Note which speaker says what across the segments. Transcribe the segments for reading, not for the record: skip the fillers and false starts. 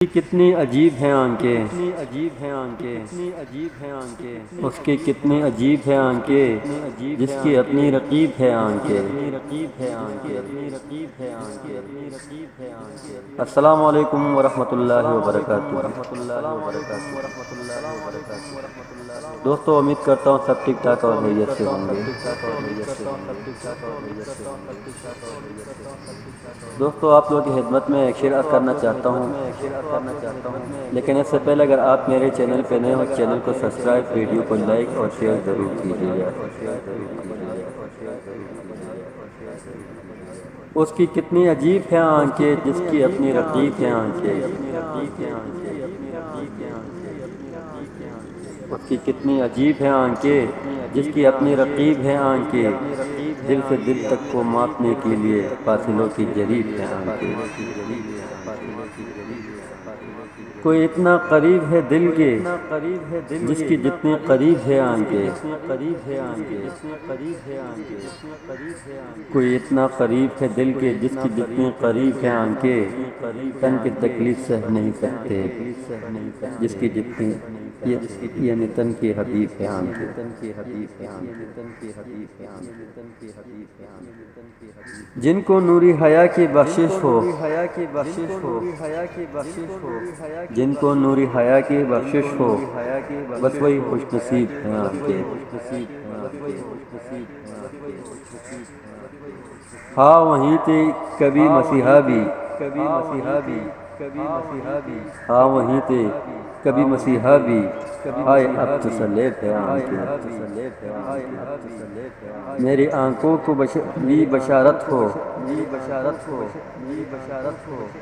Speaker 1: کتنی عجیب ہیں آنکھیں، کتنی عجیب ہیں آنکھیں، کتنی عجیب ہیں آنکھیں، اس کی کتنی عجیب ہیں آنکھیں، جس کی اپنی رقیب ہے آنکھیں، اپنی رقیب ہے آنکھیں، اپنی رقیب ہے آنکھیں، اپنی رقیب ہے آنکھیں۔ السلام علیکم ورحمۃ اللہ وبرکاتہ، ورحمۃ اللہ وبرکاتہ، ورحمۃ اللہ وبرکاتہ۔ دوستو امید کرتا ہوں سب ٹھیک ٹھاک اور خیریت سے ہوں گے۔ دوستو آپ لوگوں کی خدمت میں ایک شعر عرض کرنا چاہتا ہوں، لیکن اس سے پہلے اگر آپ میرے چینل پہ نئے ہو چینل کو سبسکرائب، ویڈیو کو لائک اور شیئر ضرور کیجیے گا۔ اس کی کتنی عجیب ہیں آنکھیں، جس کی اپنی رقیب ہیں آنکھیں، اس کی کتنی عجیب ہیں آنکھیں، جس کی اپنی رقیب ہیں آنکھیں، دل سے دل تک کو ماپنے کے لیے فاصلوں کی جریب ہیں آنکھیں۔ کوئی اتنا قریب ہے دل کے جس کی جتنے قریب ہے آنکھیں، کوئی اتنا قریب ہے دل کے جس کی جتنے قریب ہیں آنکھیں، تن کی تکلیف سہ نہیں سکتے جس کی جتنی، یعنی تن کی حبیب ہے آنکھیں۔ جن کو نوری حیا کی بخشش ہو، جن کو نوری حیا کی بخشش ہو، بس وہی خوش نصیب ہیں آنکھیں۔ ہاں وہیں تھے کبھی مسیحا بھی، ہاں وہیں تھے کبھی مسیحا بھی، ہائے اب تو سلیب ہے آنکھیں۔ میری آنکھوں کو بھی بشارت ہو،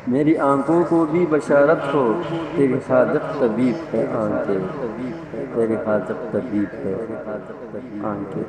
Speaker 1: میری آنکھوں کو بھی بشارت ہو، تیری حاجت طبیب ہے آنکھیں، تیری حاجت طبیب ہے آنکھیں۔